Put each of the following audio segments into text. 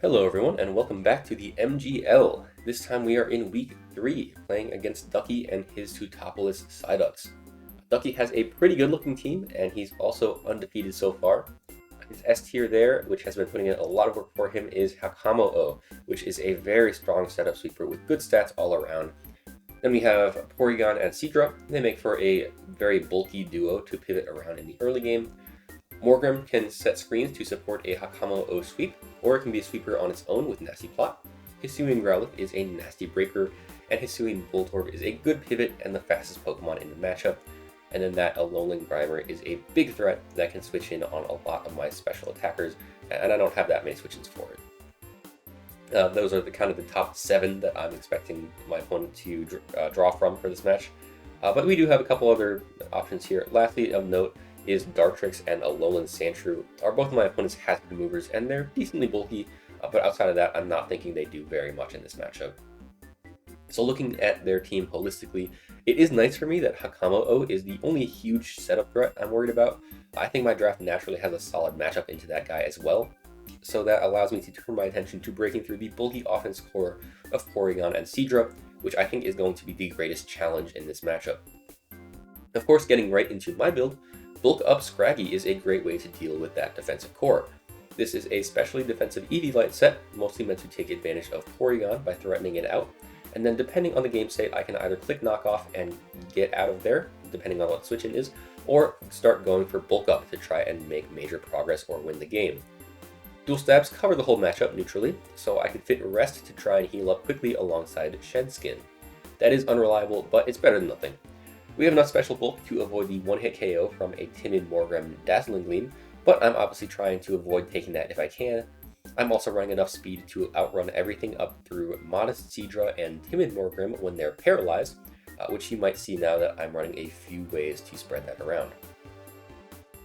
Hello everyone and welcome back to the MGL. This time we are in week 3 playing against Ducky and his Teutopolis Psyducks. Ducky has a pretty good looking team and he's also undefeated so far. His S tier there, which has been putting in a lot of work for him, is Hakamo-o, which is a very strong setup sweeper with good stats all around. Then we have Porygon and Seadra. They make for a very bulky duo to pivot around in the early game. Morgrem can set screens to support a Hakamo-o sweep, or it can be a sweeper on its own with Nasty Plot. Hisuian Growlithe is a nasty breaker, and Hisuian Voltorb is a good pivot and the fastest Pokemon in the matchup. And then that Alolan Grimer is a big threat that can switch in on a lot of my special attackers, and I don't have that many switch-ins for it. Those are the kind of the top 7 that I'm expecting my opponent to draw from for this match. But we do have a couple other options here. Lastly of note is Dartrix and Alolan Sandshrew are both of my opponent's hazard movers, and they're decently bulky, but outside of that, I'm not thinking they do very much in this matchup. So looking at their team holistically, it is nice for me that Hakamo-o is the only huge setup threat I'm worried about. I think my draft naturally has a solid matchup into that guy as well, so that allows me to turn my attention to breaking through the bulky offense core of Porygon and Seadra, which I think is going to be the greatest challenge in this matchup. Of course, getting right into my build, Bulk Up Scraggy is a great way to deal with that defensive core. This is a specially defensive Eevee-Light set, mostly meant to take advantage of Porygon by threatening it out, and then depending on the game state, I can either click Knockoff and get out of there, depending on what switch-in is, or start going for Bulk Up to try and make major progress or win the game. Dual Stabs cover the whole matchup neutrally, so I can fit Rest to try and heal up quickly alongside Shed Skin. That is unreliable, but it's better than nothing. We have enough special bulk to avoid the one-hit KO from a timid Morgrem Dazzling Gleam, but I'm obviously trying to avoid taking that if I can. I'm also running enough speed to outrun everything up through Modest Seadra and timid Morgrem when they're paralyzed, which you might see now that I'm running a few ways to spread that around.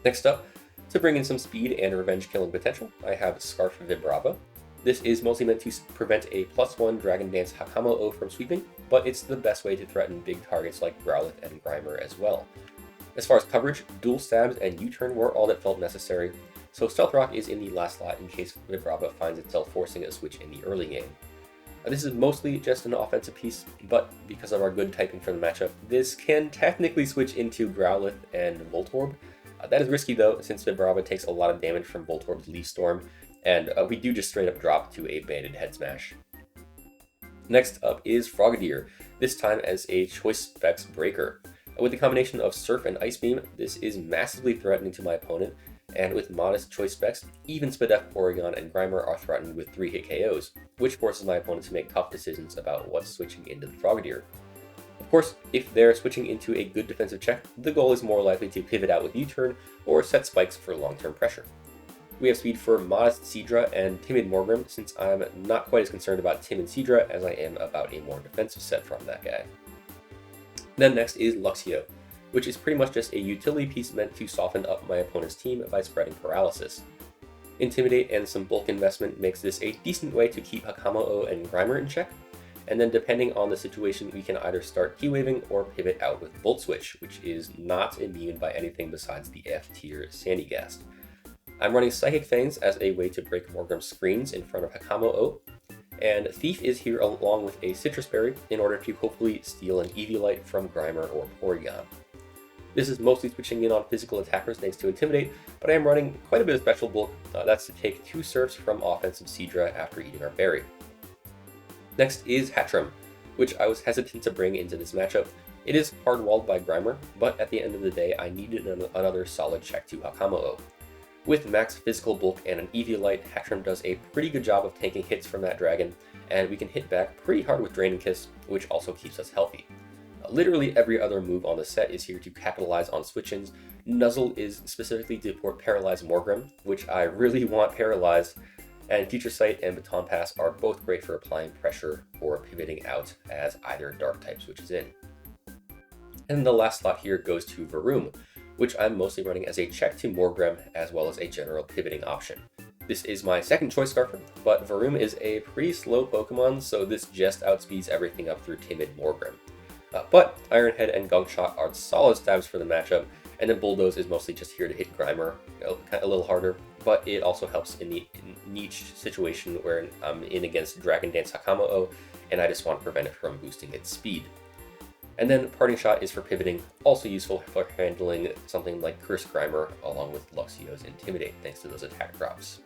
Next up, to bring in some speed and revenge killing potential, I have Scarf Vibrava. This is mostly meant to prevent a +1 Dragon Dance Hakamo-o from sweeping, but it's the best way to threaten big targets like Growlithe and Grimer as well. As far as coverage, Dual Stabs and U-Turn were all that felt necessary, so Stealth Rock is in the last slot in case Vibrava finds itself forcing a switch in the early game. This is mostly just an offensive piece, but because of our good typing for the matchup, this can technically switch into Growlithe and Voltorb. That is risky though, since Vibrava takes a lot of damage from Voltorb's Leaf Storm, and we do just straight up drop to a banded Head Smash. Next up is Frogadier, this time as a Choice Specs Breaker. With the combination of Surf and Ice Beam, this is massively threatening to my opponent, and with modest Choice Specs, even Spadef, Porygon, and Grimer are threatened with 3-hit KOs, which forces my opponent to make tough decisions about what's switching into the Frogadier. Of course, if they're switching into a good defensive check, the goal is more likely to pivot out with U-Turn or set spikes for long-term pressure. We have speed for Modest Seadra and Timid Morgrem, since I'm not quite as concerned about Timid Seadra as I am about a more defensive set from that guy. Then next is Luxio, which is pretty much just a utility piece meant to soften up my opponent's team by spreading paralysis. Intimidate and some bulk investment makes this a decent way to keep Hakamo-o and Grimer in check, and then depending on the situation, we can either start T-Waving or pivot out with Volt Switch, which is not immune by anything besides the F-tier Sandygast. I'm running Psychic Fangs as a way to break Morgrem's screens in front of Hakamo-o, and Thief is here along with a Citrus Berry in order to hopefully steal an Eevee-Light from Grimer or Porygon. This is mostly switching in on physical attackers thanks to Intimidate, but I am running quite a bit of special bulk, that's to take 2 Surfs from offensive Seadra after eating our berry. Next is Hatchram, which I was hesitant to bring into this matchup. It is hard-walled by Grimer, but at the end of the day I needed another solid check to Hakamo-o. With max physical bulk and an Eevee-Light, Hatchram does a pretty good job of taking hits from that dragon, and we can hit back pretty hard with Drain and Kiss, which also keeps us healthy. Literally every other move on the set is here to capitalize on switch-ins. Nuzzle is specifically to paralyze Morgrem, which I really want paralyzed, and Future Sight and Baton Pass are both great for applying pressure or pivoting out as either Dark type switches in. And the last slot here goes to Varoom, which I'm mostly running as a check to Morgrem as well as a general pivoting option. This is my second choice Scarfer, but Varoom is a pretty slow Pokemon, so this just outspeeds everything up through timid Morgrem. But Iron Head and Gunk Shot are solid stabs for the matchup, and then Bulldoze is mostly just here to hit Grimer a little harder, but it also helps in the niche situation where I'm in against Dragon Dance Hakamo-o, and I just want to prevent it from boosting its speed. And then Parting Shot is for pivoting, also useful for handling something like Curse Grimer along with Luxio's Intimidate, thanks to those attack drops.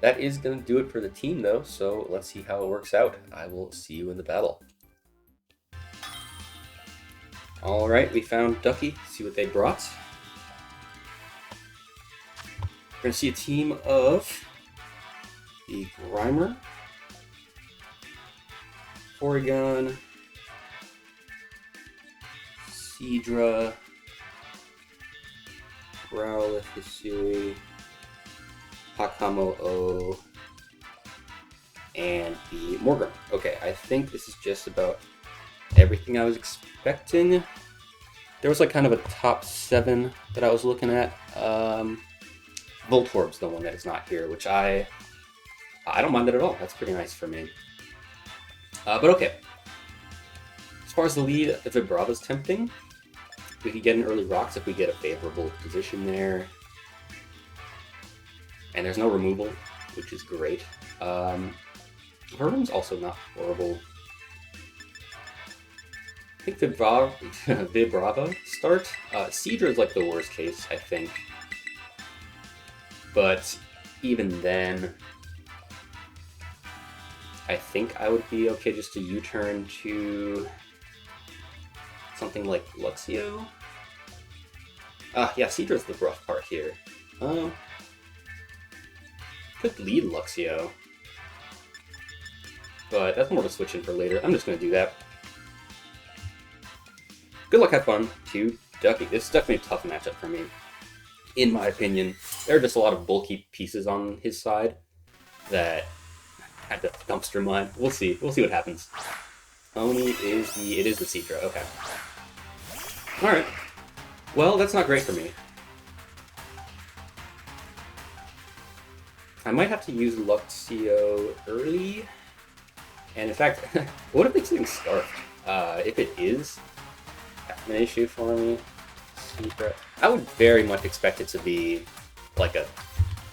That is going to do it for the team though, so let's see how it works out. I will see you in the battle. Alright, we found Ducky, see what they brought. We're going to see a team of the Grimer, Porygon, Seadra, Growlithe, Hisui, Hakamo-o, and the Morgrem. Okay, I think this is just about everything I was expecting. There was like kind of a top 7 that I was looking at. Voltorb's the one that is not here, which I don't mind that at all. That's pretty nice for me. But okay. As far as the lead, if Vibrava's tempting, we could get an early Rocks if we get a favorable position there. And there's no removal, which is great. Herm's also not horrible. I think Vibrava start. Seadra is like the worst case, I think. But even then, I think I would be okay just to U-turn to something like Luxio. Yeah, Seadra's the rough part here. Could lead Luxio, but that's more of a switch in for later. I'm just going to do that. Good luck, have fun to Ducky. This is definitely a tough matchup for me, in my opinion. There are just a lot of bulky pieces on his side that had to dumpster mine. We'll see. We'll see what happens. Oni is the... It is the Seadra. Okay. Alright. Well, that's not great for me. I might have to use Luxio early. And in fact, what if it's getting Scarfed? If it is, that's an issue for me. I would very much expect it to be like a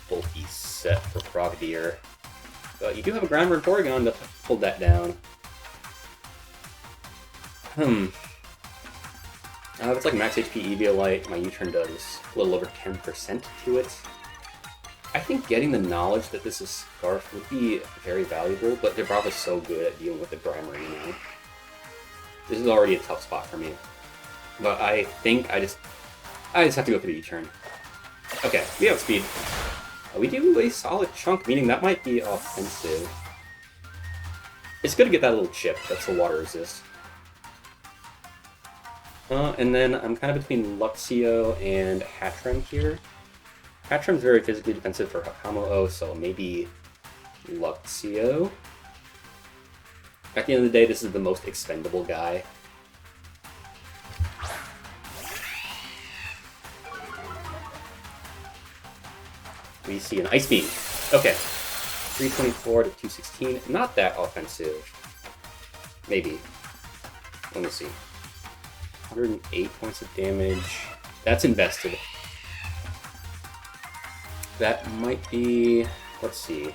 bulky set for Frogadier. But you do have a Grimer and Porygon to hold that down. If it's like max HP Eviolite, my U-turn does a little over 10% to it. I think getting the knowledge that this is Scarf would be very valuable, but Vibrava's so good at dealing with the Grimer, you know? This is already a tough spot for me. But I think I just have to go for the U-turn. Okay, we have speed. We do a solid chunk, meaning that might be offensive. It's good to get that little chip, that's the water resist. And then I'm kind of between Luxio and Hattrem here. Hattrem's very physically defensive for Hakamo-o, so maybe Luxio. At the end of the day, this is the most expendable guy. We see an Ice Beam. Okay. 324 to 216. Not that offensive. Maybe. Let me see. 108 points of damage. That's invested. That might be... Let's see.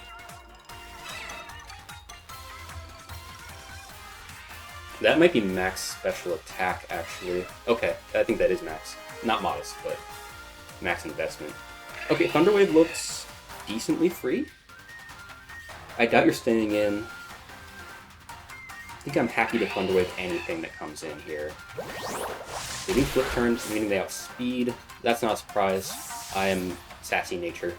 That might be max special attack, actually. Okay, I think that is max. Not modest, but max investment. Okay, Thunder Wave looks decently free. I doubt you're staying in. I think I'm happy to Thunder Wave anything that comes in here. They do flip turns, meaning they outspeed. That's not a surprise. I am sassy nature.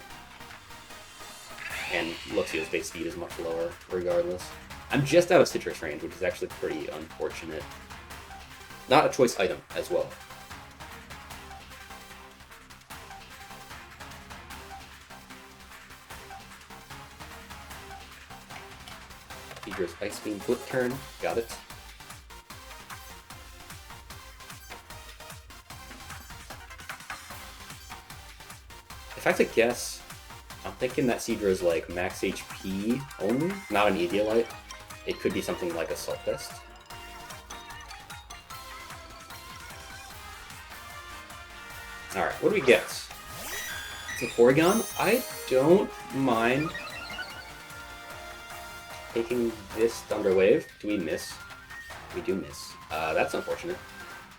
And Luxio's base speed is much lower, regardless. I'm just out of Citrus range, which is actually pretty unfortunate. Not a choice item, as well. Seadra's Ice Beam flip turn. Got it. If I had to guess, I'm thinking that Seadra is like max HP only, not an Eviolite. It could be something like a Soulblaze. Alright, what do we get? to Porygon. I don't mind taking this Thunder Wave. Do we miss? We do miss. That's unfortunate.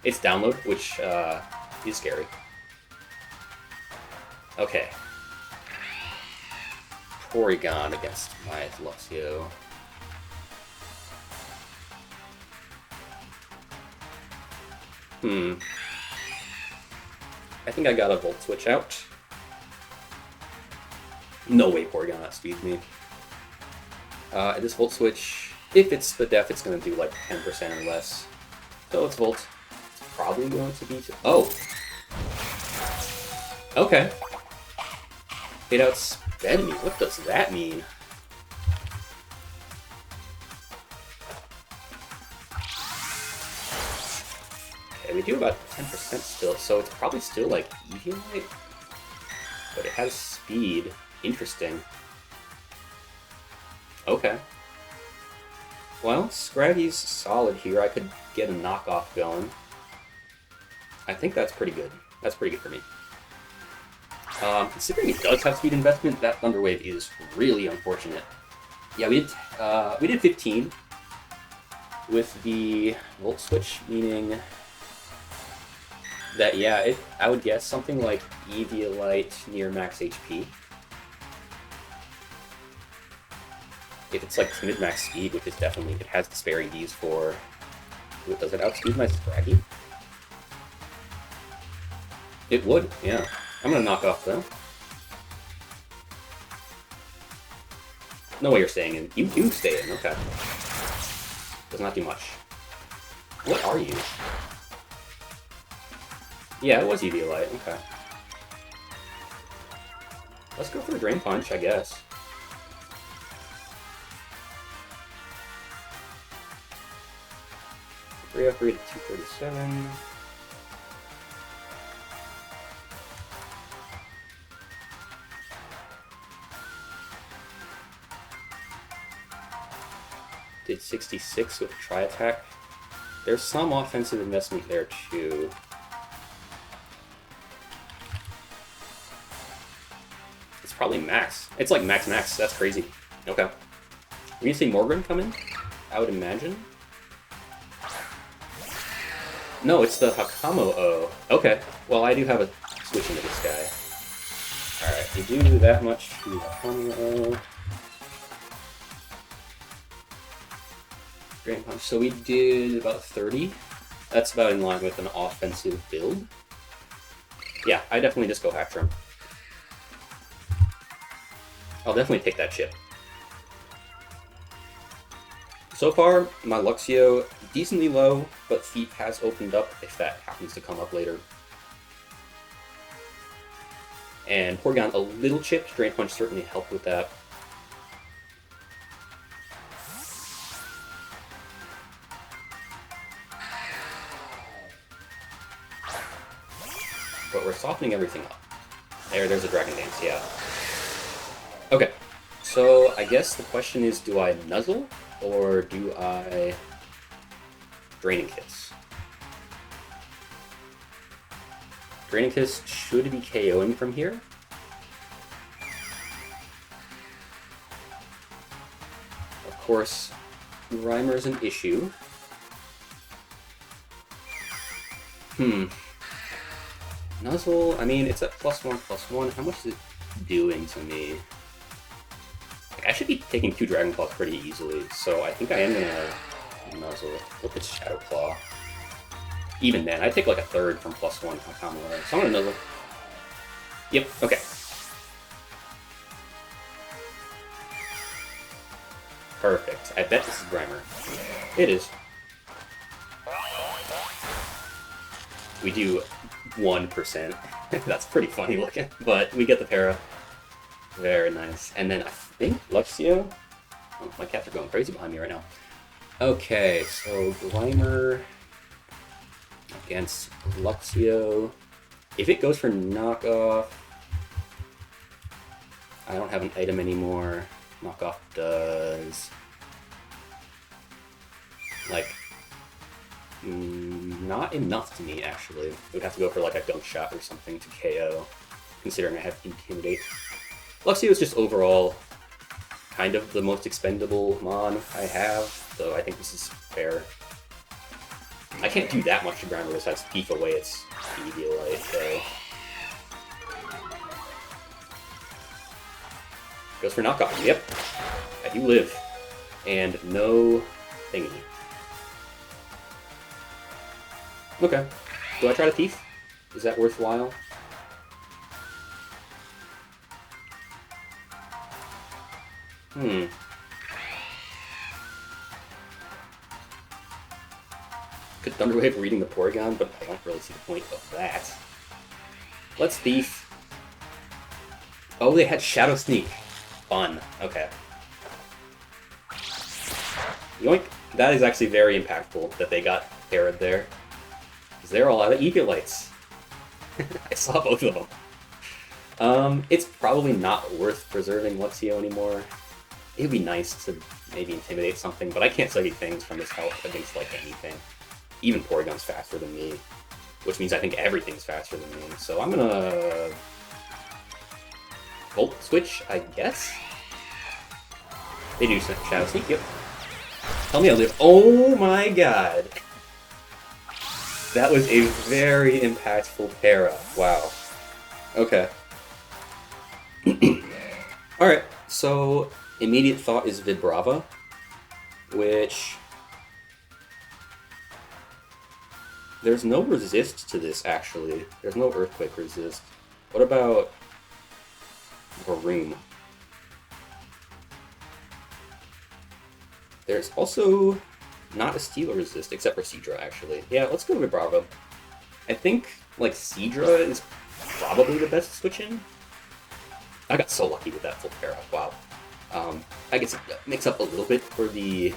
It's download, which is scary. Okay. Porygon against my Luxio. I think I got a Volt Switch out. No way Porygon outspeeds me. This Volt Switch, if it's the def, it's going to do like 10% or less. So it's Volt. It's probably going to be... Oh! Okay. It outsped me. What does that mean? Okay, we do about 10% still, so it's probably still like Eviolite. But it has speed. Interesting. Okay. Well, Scraggy's solid here. I could get a knockoff going. I think that's pretty good. That's pretty good for me. Considering it does have speed investment, that Thunder Wave is really unfortunate. Yeah, we did 15 with the Volt Switch, meaning that, yeah, I would guess something like Eviolite near max HP. If it's like mid-max speed, which is definitely, it has the sparing Ds for... Does it outspeed my Scraggy? It would, yeah. I'm gonna knock off though. No way you're staying in. You do stay in, okay. Does not do much. What are you? Yeah, it was Eviolite, okay. Let's go for a Drain Punch, I guess. Three upgrade to 237. Did 66 with Tri-Attack. There's some offensive investment there too. It's probably max. It's like max. That's crazy. Okay. We're gonna see Morgan come in, I would imagine. No, it's the Hakamo-o. Okay. Well, I do have a switch into this guy. Alright, you do that much to Hakamo-o. Drain Punch. So we did about 30. That's about in line with an offensive build. Yeah, I definitely just go Hatchrim. I'll definitely take that chip. So far, my Luxio decently low, but Feet has opened up if that happens to come up later. And Porygon a little chipped. Drain Punch certainly helped with that. But we're softening everything up. There's a Dragon Dance, yeah. Okay, so I guess the question is, do I Nuzzle or do I Draining Kiss? Draining Kiss should be KOing from here. Of course, Grimer is an issue. Nuzzle, I mean, it's at +1/+1. How much is it doing to me? Like, I should be taking 2 Dragon Claws pretty easily, so I think I am gonna Nuzzle. Look at Shadow Claw. Even then, I take like a third from +1 Hakamo-o. So I'm gonna Nuzzle. Yep, okay. Perfect. I bet this is Grimer. It is. We do 1%. That's pretty funny looking, but we get the para. Very nice. And then I think Luxio. Oh, my cats are going crazy behind me right now. Okay, so Grimer against Luxio. If it goes for knockoff, I don't have an item anymore. Knockoff does like not enough to me, actually. It would have to go for like a Gunk shot or something to KO. considering I have Intimidate. Luxio is just overall kind of the most expendable Mon I have, so I think this is fair. I can't do that much to Grimer besides thief away its Eviolite, so... Goes for knockoff. Yep. I do live. And no thingy. Okay. Do I try to thief? Is that worthwhile? Could Thunderwave reading the Porygon, but I don't really see the point of that. Let's thief. Oh, they had Shadow Sneak. Fun. Okay. Yoink. That is actually very impactful that they got parried there. Because they're all out of Eviolites. I saw both of them. It's probably not worth preserving Luxio anymore. It would be nice to maybe intimidate something, but I can't study things from this health against like anything. Even Porygon's faster than me, which means I think everything's faster than me. So I'm gonna Volt Switch, I guess? They do Shadow Sneak, yep. Tell me I live. Oh my god! That was a very impactful para. Wow. Okay. Alright, so immediate thought is Vibrava, which... There's no resist to this, actually. There's no Earthquake resist. What about Varoom? There's also not a Steel resist, except for Seadra, actually. Yeah, let's go with Vibrava. I think, like, Seadra is probably the best switch-in. I got so lucky with that full para. Wow. I guess it makes up a little bit for the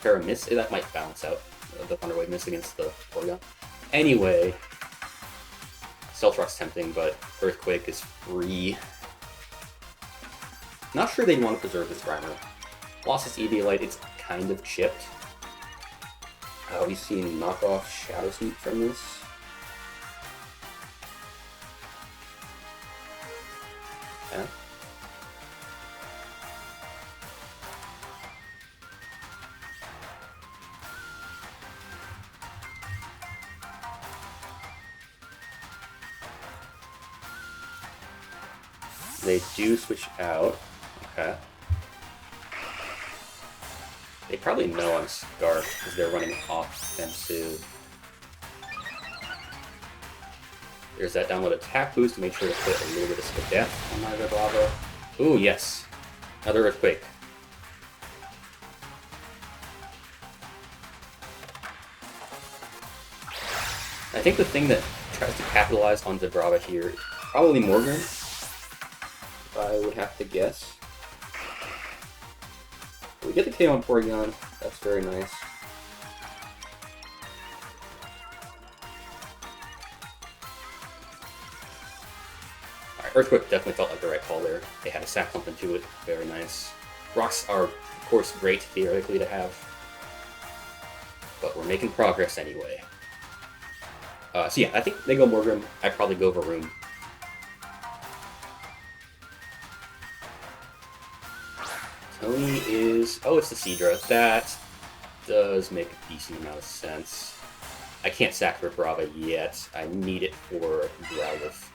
para miss. That might balance out the Thunderwave miss against the Porygon. Anyway, Stealth Rock's tempting, but Earthquake is free. Not sure they'd want to preserve this Grimer. Lost its Eviolite, it's kind of chipped. Oh, we've seen knockoff Shadow Sneak from this. Yeah. They do switch out. Okay. They probably know I'm Scarf because they're running offensive. There's that download attack boost to make sure to put a little bit of skip death on my Vibrava. Ooh, yes. Another Earthquake. I think the thing that tries to capitalize on Vibrava here is probably Morgan, if I would have to guess. We get the KO on Porygon. That's very nice. Alright, Earthquake definitely felt like the right call there. They had a sack pump into it. Very nice. Rocks are, of course, great theoretically to have. But we're making progress anyway. So yeah, I think they go Morgan. I'd probably go Varoom. Tony is... Oh, it's the Seadra. That does make a decent amount of sense. I can't sack Vibrava yet. I need it for Growlithe.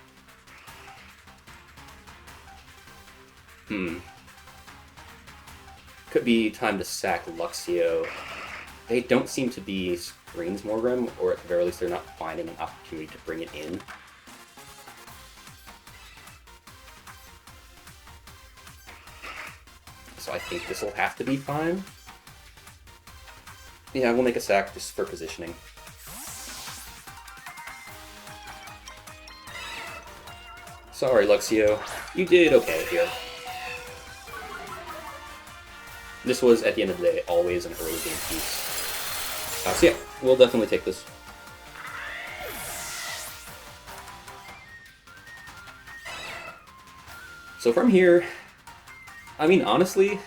Could be time to sack Luxio. They don't seem to be Screens Morgrim, or at the very least they're not finding an opportunity to bring it in. So I think this will have to be fine. Yeah, we'll make a sack just for positioning. Sorry, Luxio. You did okay here. This was, at the end of the day, always an early game piece. So yeah, we'll definitely take this. So from here, I mean, honestly,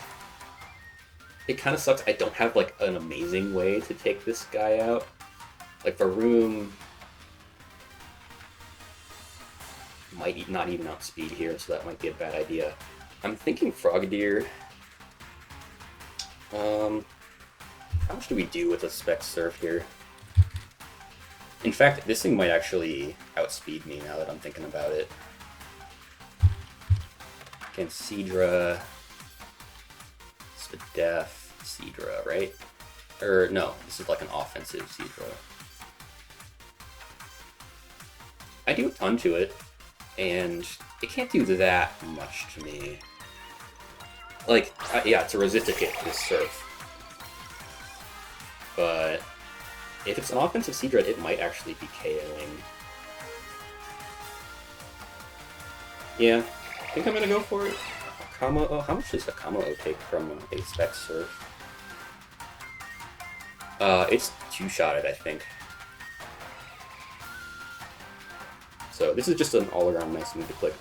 it kind of sucks I don't have, like, an amazing way to take this guy out. Like, Varoom might not even outspeed here, so that might be a bad idea. I'm thinking Frogadier. How much do we do with a Spec Surf here? In fact, this thing might actually outspeed me now that I'm thinking about it. Against Seadra, Spadef, Seadra, right? Or no, this is like an offensive Seadra. I do a ton to it, and it can't do that much to me. Like, yeah, it's a resisted hit to this Surf. But if it's an offensive Seadra, it might actually be KOing. Yeah, I think I'm gonna go for it. Hakamo-o. How much does Hakamo-o take from a Spec Surf? It's two-shotted, I think. So this is just an all-around nice move to click.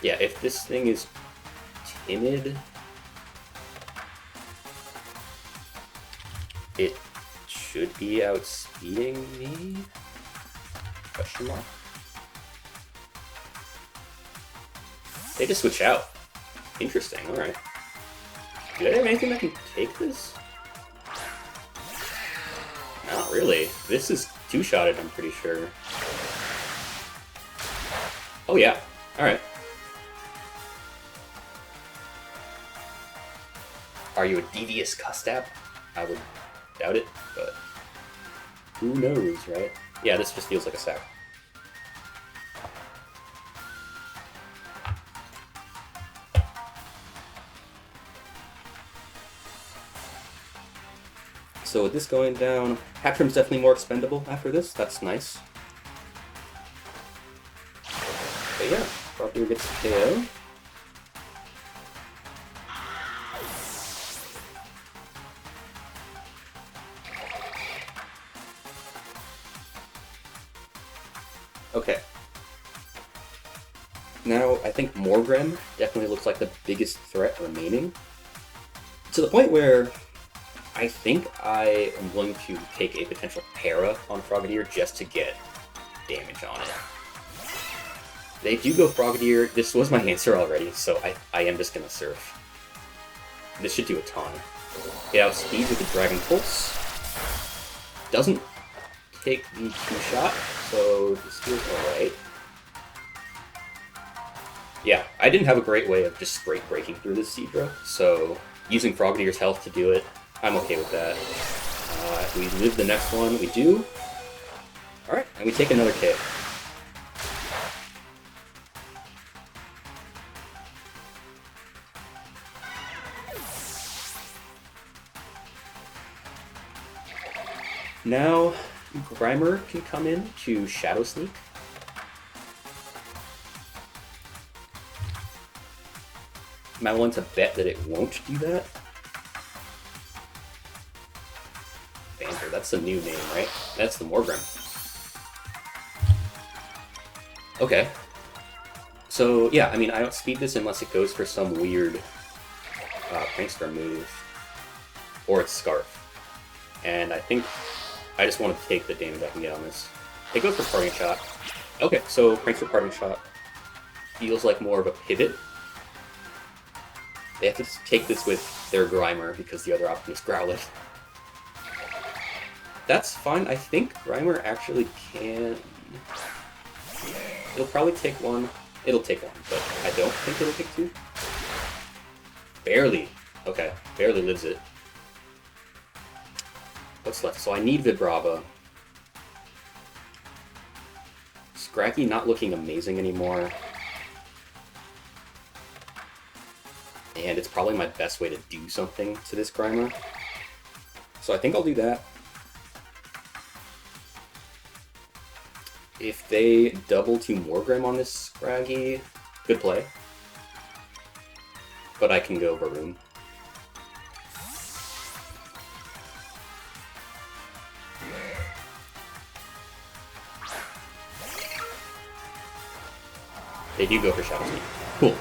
Yeah, if this thing is timid, it should be outspeeding me? Question mark. They just switch out. Interesting, alright. Do I have anything that can take this? Not really. This is two-shotted, I'm pretty sure. Oh yeah, alright. Are you a devious Custab? I would doubt it, but who knows, right? Yeah, this just feels like a sack. So with this going down, Hatrim's definitely more expendable after this. That's nice. But yeah, Frogadier gets KO. Okay. Now, I think Morgrem definitely looks like the biggest threat remaining. To the point where I think I am willing to take a potential para on Frogadier just to get damage on it. They do go Frogadier. This was my answer already, so I am just going to Surf. This should do a ton. It outspeeds with the Dragon Pulse. Doesn't take the two-shot, so this feels alright. Yeah, I didn't have a great way of just straight breaking through this Seadra, so using Frogadier's health to do it, I'm okay with that. We live the next one, we do. Alright, and we take another KO. Now, Grimer can come in to Shadow Sneak. Am I willing to bet that it won't do that? Banter, that's a new name, right? That's the Morgrem. Okay. So, yeah, I mean, I don't speed this unless it goes for some weird Prankster move. Or it's Scarf. And I think I just want to take the damage I can get on this. It goes for Parting Shot. Okay, so Prankster Parting Shot feels like more of a pivot. They have to take this with their Grimer because the other option is Growlithe. That's fine. I think Grimer actually can... It'll probably take one. It'll take one, but I don't think it'll take two. Barely. Okay, barely lives it. What's left? So I need Vibrava. Scraggy not looking amazing anymore. And it's probably my best way to do something to this Grimer. So I think I'll do that. If they double to Morgrem on this Scraggy, good play. But I can go Varoom. They do go for Shadow Sneak. Cool.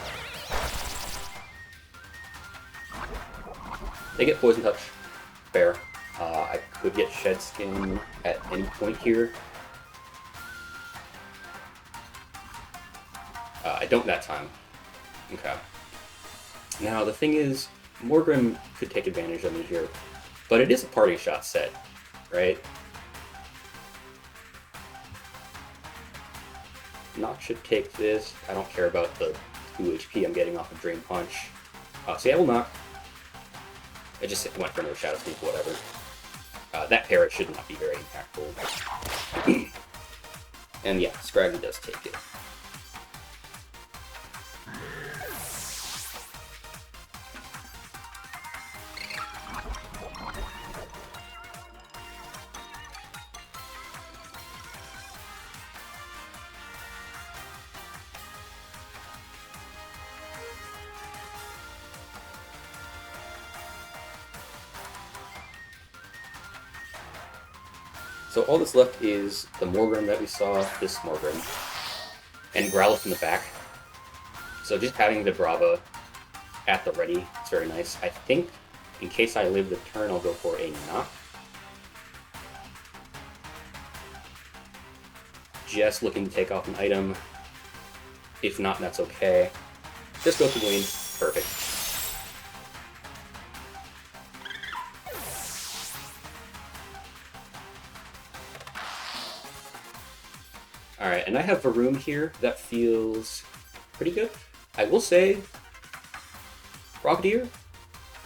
They get Poison Touch. Fair. I could get Shed Skin at any point here. I don't that time. Okay. Now, the thing is, Morgrim could take advantage of me here, but it is a parting shot set, right? Noct should take this. I don't care about the 2 HP I'm getting off of Drain Punch. So yeah, we'll Noct. I just went for no Shadow Sneak, whatever. That parrot should not be very impactful. And yeah, Scraggy does take it. So all that's left is the Morgrim that we saw, this Morgrim, and Growlithe in the back. So just having the Brava at the ready is very nice. I think in case I live the turn, I'll go for a Noct. Just looking to take off an item. If not, that's okay. Just go for Gleam. Perfect. Alright, and I have a room here that feels pretty good. I will say, Frogadier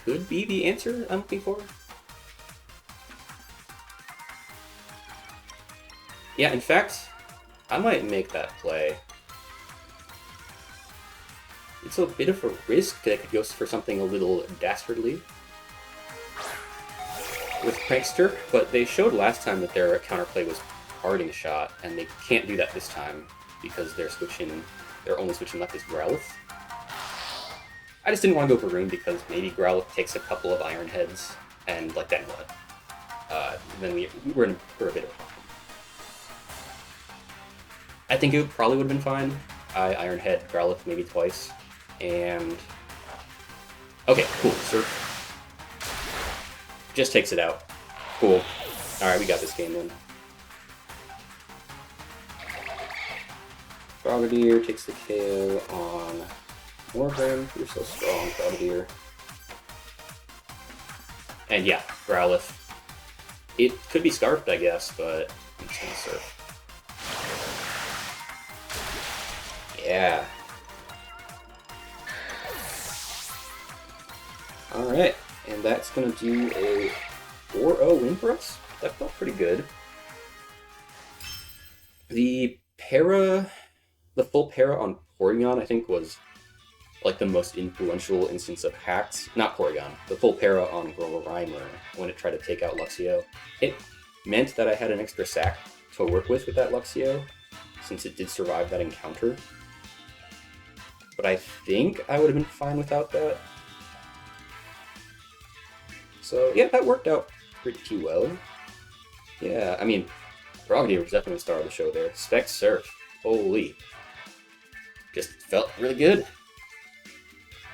could be the answer I'm looking for. Yeah, in fact, I might make that play. It's a bit of a risk that I could go for something a little dastardly with Prankster, but they showed last time that their counterplay was Parting Shot, and they can't do that this time because they're only switching left as Growlithe. I just didn't want to go for Room because maybe Growlithe takes a couple of Iron Heads, and like then what? Then we're in for a bit of a problem. I think it probably would have been fine. I Iron Head Growlithe maybe twice, and okay, cool. Surf just takes it out. Cool. All right, we got this game then. Frogadier takes the KO on Morgrim. You're so strong, Frogadier. And yeah, Growlithe. It could be Scarfed, I guess, but I'm just gonna Surf. Yeah. Alright, and that's gonna do a 4-0 win for us. That felt pretty good. The full para on Porygon, I think, was like the most influential instance of hacks. Not Porygon, the full para on Grimer when it tried to take out Luxio. It meant that I had an extra sack to work with that Luxio, since it did survive that encounter. But I think I would have been fine without that. So yeah, that worked out pretty well. Yeah, I mean, Frogadier was definitely the star of the show there. Spec Surf, holy. Just felt really good.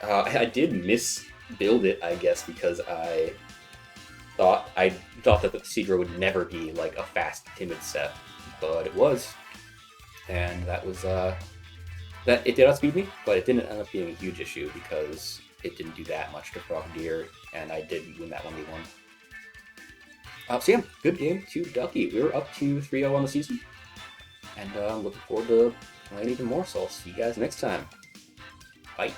I did misbuild it, I guess, because I thought that the Seadra would never be like a fast, timid set, but it was. And that was, that it did outspeed me, but it didn't end up being a huge issue because it didn't do that much to Frogadier, and I did win that 1v1. So yeah, good game to Ducky. We were up to 3-0 on the season, and I'm looking forward to playing even more, so I'll see you guys next time. Bye.